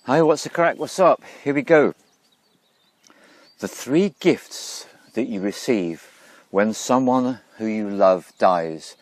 Hi, what's the crack? What's up? Here we go. The 3 gifts that you receive when someone who you love dies.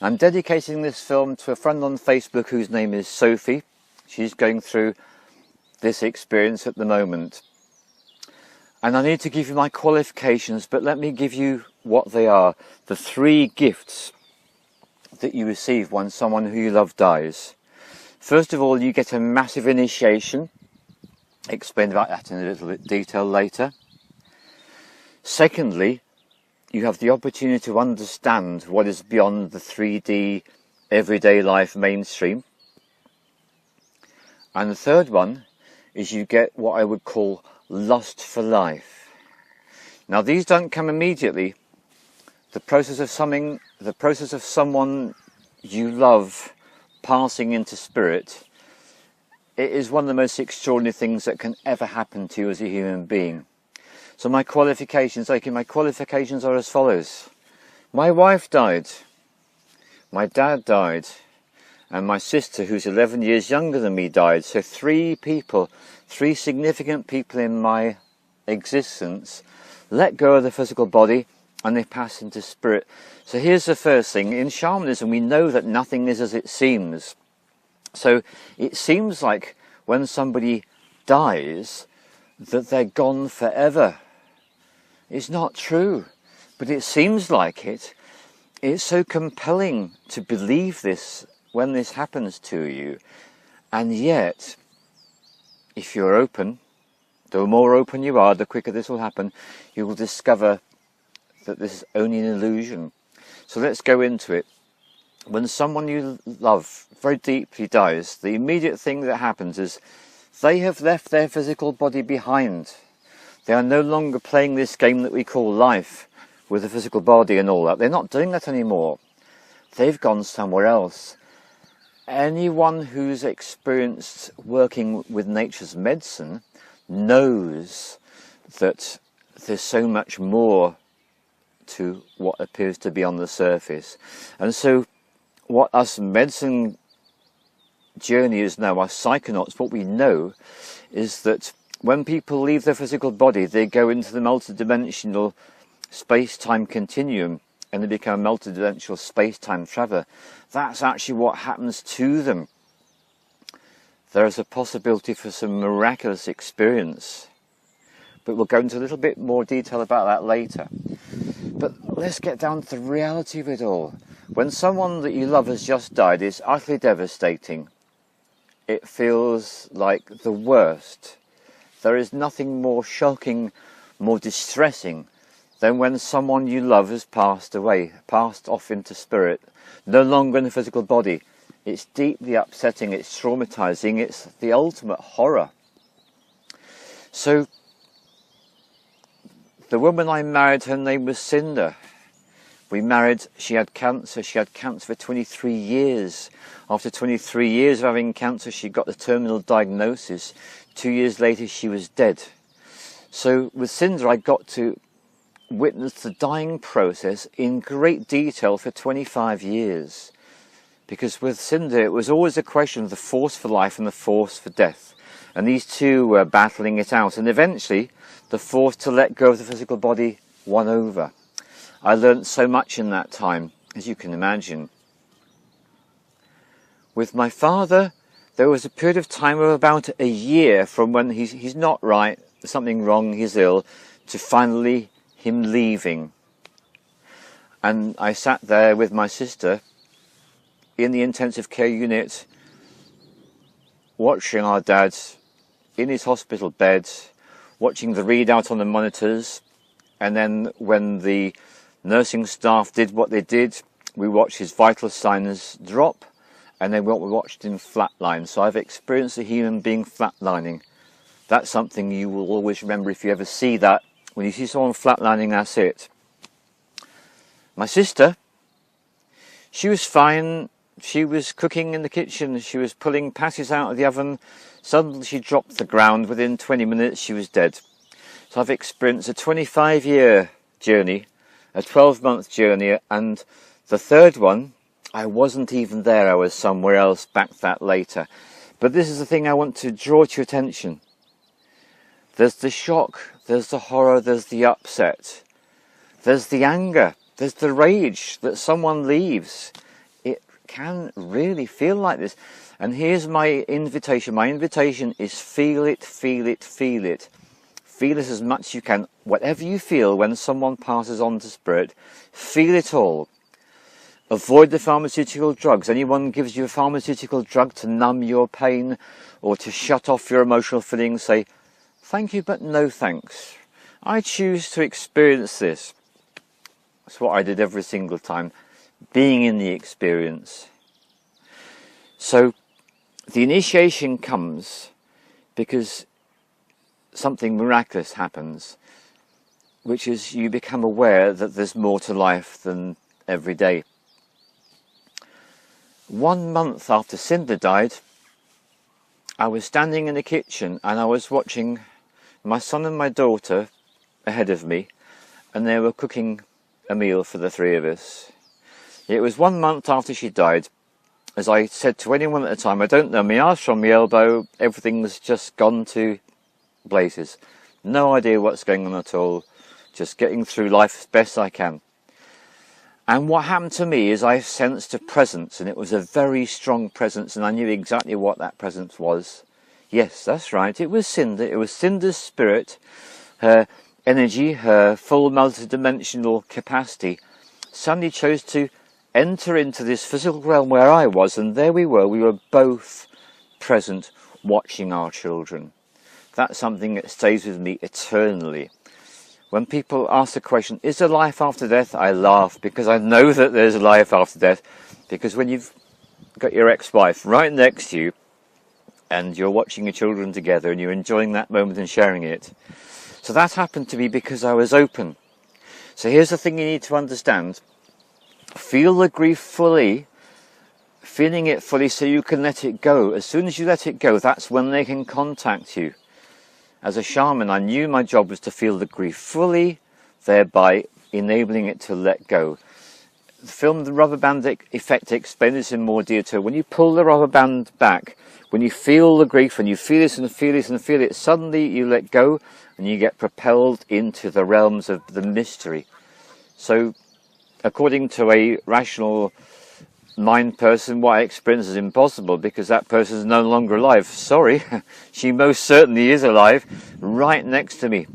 I'm dedicating this film to a friend on Facebook whose name is Sophie. She's going through this experience at the moment. And I need to give you my qualifications, but let me give you what they are. The 3 gifts that you receive when someone who you love dies. First of all, you get a massive initiation. Explain about that in a little bit detail later. Secondly, you have the opportunity to understand what is beyond the 3D everyday life mainstream. And the third one is you get what I would call lust for life. Now these don't come immediately. The process of someone you love passing into spirit, it is one of the most extraordinary things that can ever happen to you as a human being. So my qualifications are as follows. My wife died, my dad died, and my sister, who's 11 years younger than me, died. So 3 significant people in my existence let go of the physical body and they pass into spirit. So here's the first thing. In shamanism, we know that nothing is as it seems. So it seems like when somebody dies that they're gone forever. It's not true, but it seems like it. It's so compelling to believe this when this happens to you. And yet, if you're open, the more open you are, the quicker this will happen, you will discover that this is only an illusion. So let's go into it. When someone you love very deeply dies, the immediate thing that happens is they have left their physical body behind. They are no longer playing this game that we call life with the physical body and all that. They're not doing that anymore. They've gone somewhere else. Anyone who's experienced working with nature's medicine knows that there's so much more to what appears to be on the surface. And so what us medicine journeyers know, us psychonauts, what we know is that when people leave their physical body, they go into the multidimensional space-time continuum and they become a multidimensional space-time traveler. That's actually what happens to them. There is a possibility for some miraculous experience. But we'll go into a little bit more detail about that later. But let's get down to the reality of it all. When someone that you love has just died, it's utterly devastating. It feels like the worst. There is nothing more shocking, more distressing than when someone you love has passed away, passed off into spirit, no longer in the physical body. It's deeply upsetting, it's traumatizing, it's the ultimate horror. So, the woman I married, her name was Cinder. We married, she had cancer for 23 years. After 23 years of having cancer, she got the terminal diagnosis. 2 years later, she was dead. So with Cinder, I got to witness the dying process in great detail for 25 years. Because with Cinder, it was always a question of the force for life and the force for death. And these two were battling it out. And eventually, the force to let go of the physical body won over. I learnt so much in that time, as you can imagine. With my father, there was a period of time of about a year from when he's not right, there's something wrong, he's ill, to finally him leaving. And I sat there with my sister in the intensive care unit, watching our dad in his hospital bed, watching the readout on the monitors, and then when the nursing staff did what they did, we watched his vital signs drop, and then we watched him flatline. So I've experienced a human being flatlining. That's something you will always remember if you ever see that. When you see someone flatlining, that's it. My sister, she was fine. She was cooking in the kitchen. She was pulling patties out of the oven. Suddenly she dropped to the ground. Within 20 minutes, she was dead. So I've experienced a 25-year journey, a 12-month journey, and the third one, I wasn't even there. I was somewhere else, back that later. But this is the thing I want to draw to your attention. There's the shock, there's the horror, there's the upset, there's the anger, there's the rage that someone leaves. It can really feel like this. And here's my invitation. My invitation is feel it, feel it, feel it. Feel it as much as you can. Whatever you feel when someone passes on to spirit, feel it all. Avoid the pharmaceutical drugs. Anyone gives you a pharmaceutical drug to numb your pain or to shut off your emotional feelings, say, thank you, but no thanks. I choose to experience this. That's what I did every single time, being in the experience. So the initiation comes because something miraculous happens, which is you become aware that there's more to life than every day. 1 month after Cinder died, I was standing in the kitchen and I was watching my son and my daughter ahead of me, and they were cooking a meal for the three of us. It was 1 month after she died. As I said to anyone at the time, I don't know, my arse from my elbow, everything's just gone to blazes. No idea what's going on at all, just getting through life as best I can. And what happened to me is I sensed a presence, and it was a very strong presence, and I knew exactly what that presence was. Yes, that's right, it was Cinder. It was Cinder's spirit, her energy, her full multidimensional capacity, suddenly chose to enter into this physical realm where I was, and there we were both present, watching our children. That's something that stays with me eternally. When people ask the question, is there life after death? I laugh, because I know that there's a life after death. Because when you've got your ex-wife right next to you, and you're watching your children together, and you're enjoying that moment and sharing it. So that happened to me because I was open. So here's the thing you need to understand. Feel the grief fully, feeling it fully so you can let it go. As soon as you let it go, that's when they can contact you. As a shaman, I knew my job was to feel the grief fully, thereby enabling it to let go. The film The Rubber Band Effect explains this in more detail. When you pull the rubber band back, when you feel the grief and you feel it and feel it and feel it, suddenly you let go and you get propelled into the realms of the mystery. So, according to a rational mind person, what I experience is impossible because that person is no longer alive. Sorry, she most certainly is alive, right next to me.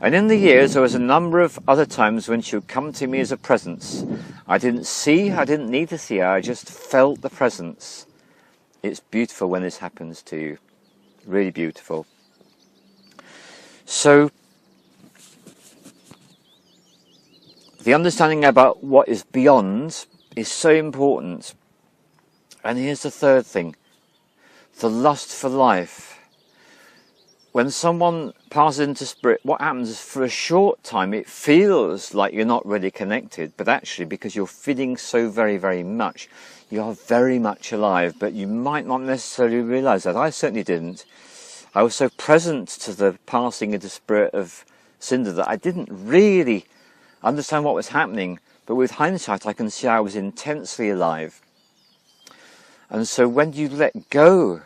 And in the years, there was a number of other times when she would come to me as a presence. I didn't see, I didn't need to see her, I just felt the presence. It's beautiful when this happens to you. Really beautiful. So, the understanding about what is beyond is so important. And here's the third thing. The lust for life. When someone passes into spirit, what happens is for a short time it feels like you're not really connected, but actually because you're feeling so very, very much, you are very much alive, but you might not necessarily realise that. I certainly didn't. I was so present to the passing into spirit of Cinder that I didn't really understand what was happening, but with hindsight I can see I was intensely alive. And so when you let go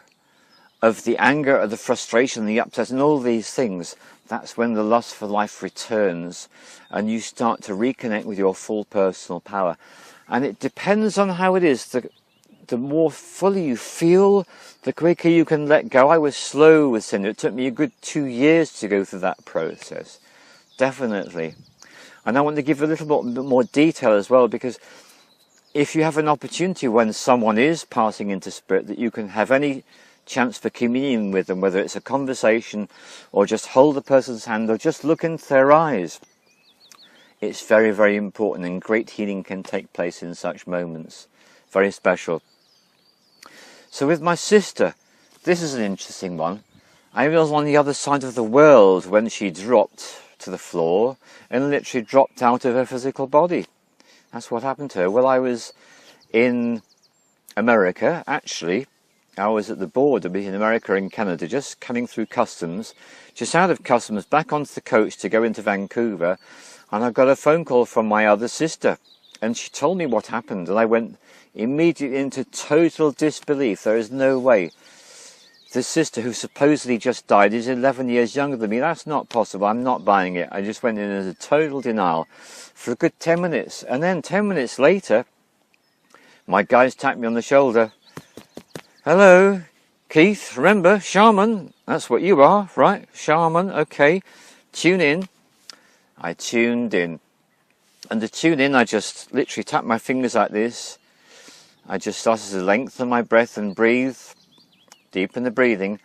of the anger, of the frustration, the upset and all these things, that's when the lust for life returns and you start to reconnect with your full personal power. And it depends on how it is. The more fully you feel, the quicker you can let go. I was slow with Cinder. It took me a good 2 years to go through that process. Definitely. And I want to give a little bit more detail as well, because if you have an opportunity when someone is passing into spirit that you can have any chance for communion with them, whether it's a conversation or just hold the person's hand or just look into their eyes, it's very, very important, and great healing can take place in such moments. Very special. So with my sister, this is an interesting one. I was on the other side of the world when she dropped to the floor and literally dropped out of her physical body. That's what happened to her. Well, I was in America, actually. I was at the border between America and Canada, just coming through customs, just out of customs, back onto the coach to go into Vancouver, and I got a phone call from my other sister, and she told me what happened, and I went immediately into total disbelief. There is no way. this sister who supposedly just died is 11 years younger than me. That's not possible. I'm not buying it. I just went in as a total denial for a good 10 minutes. And then 10 minutes later, my guys tapped me on the shoulder. Hello, Keith, remember, shaman, that's what you are, right? Shaman, okay, tune in. I tuned in. And to tune in, I just literally tapped my fingers like this. I just started to lengthen my breath and breathe, deepen the breathing.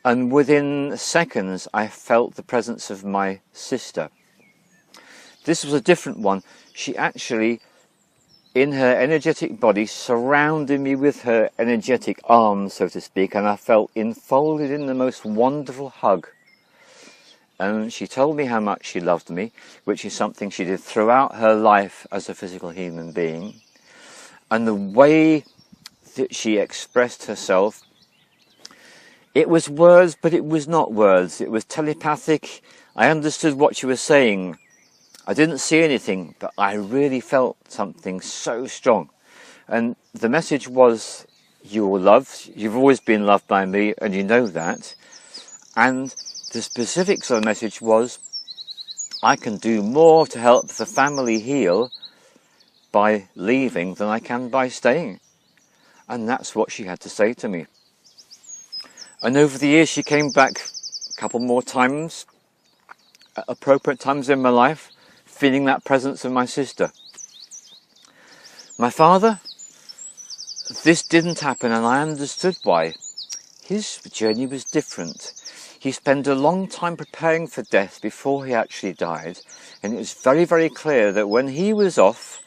And within seconds, I felt the presence of my sister. This was a different one. She actually, in her energetic body, surrounded me with her energetic arms, so to speak, and I felt enfolded in the most wonderful hug. And she told me how much she loved me, which is something she did throughout her life as a physical human being. And the way that she expressed herself, it was words, but it was not words. It was telepathic. I understood what she was saying. I didn't see anything, but I really felt something so strong. And the message was, you're loved. You've always been loved by me, and you know that. And the specifics of the message was, I can do more to help the family heal by leaving than I can by staying. And that's what she had to say to me. And over the years, she came back a couple more times, at appropriate times in my life, feeling that presence of my sister. My father, this didn't happen, and I understood why. His journey was different. He spent a long time preparing for death before he actually died, and it was very, very clear that when he was off,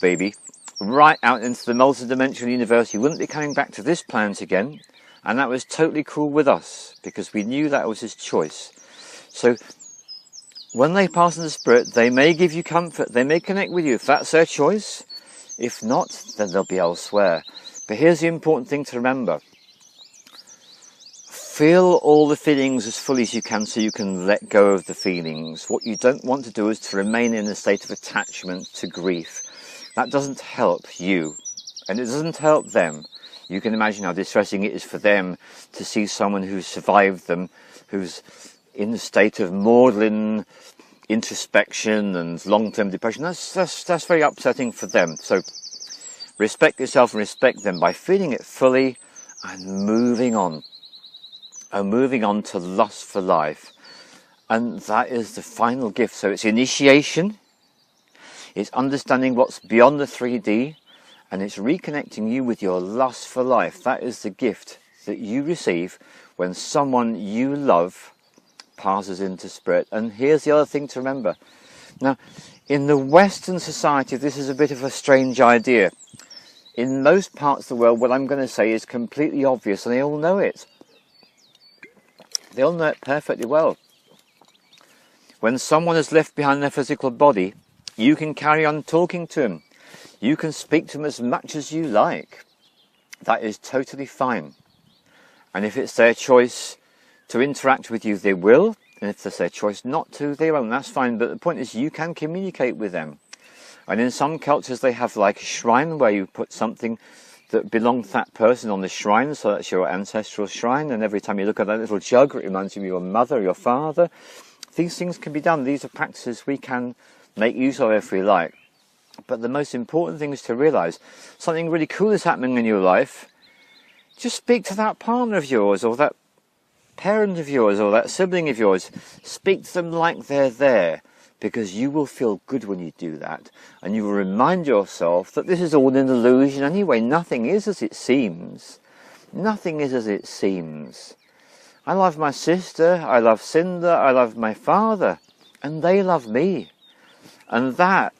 baby, right out into the multidimensional universe. He wouldn't be coming back to this planet again, and that was totally cool with us, because we knew that was his choice. So when they pass into spirit, they may give you comfort, they may connect with you if that's their choice. If not, then they'll be elsewhere. But here's the important thing to remember. Feel all the feelings as fully as you can so you can let go of the feelings. What you don't want to do is to remain in a state of attachment to grief. That doesn't help you, and it doesn't help them. You can imagine how distressing it is for them to see someone who's survived them, who's in a state of maudlin introspection and long-term depression. That's very upsetting for them. So respect yourself and respect them by feeling it fully and moving on. And moving on to lust for life. And that is the final gift. So it's initiation, it's understanding what's beyond the 3D, and it's reconnecting you with your lust for life. That is the gift that you receive when someone you love passes into spirit. And here's the other thing to remember. Now, in the Western society, this is a bit of a strange idea. In most parts of the world, what I'm going to say is completely obvious, and they all know it. They all know it perfectly well. When someone is left behind their physical body, you can carry on talking to them. You can speak to them as much as you like. That is totally fine. And if it's their choice to interact with you, they will. And if it's their choice not to, they won't. That's fine. But the point is, you can communicate with them. And in some cultures, they have like a shrine where you put something that belongs to that person on the shrine, so that's your ancestral shrine, and every time you look at that little jug, it reminds you of your mother, your father. These things can be done. These are practices we can make use of if we like. But the most important thing is to realize something really cool is happening in your life. Just speak to that partner of yours, or that parent of yours, or that sibling of yours. Speak to them like they're there, because you will feel good when you do that. And you will remind yourself that this is all an illusion anyway. Nothing is as it seems. Nothing is as it seems. I love my sister, I love Cinder, I love my father, and they love me. And that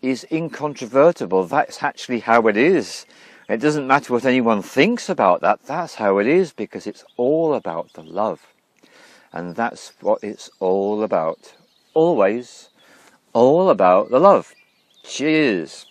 is incontrovertible. That's actually how it is. It doesn't matter what anyone thinks about that. That's how it is, because it's all about the love. And that's what it's all about. Always all about the love. Cheers.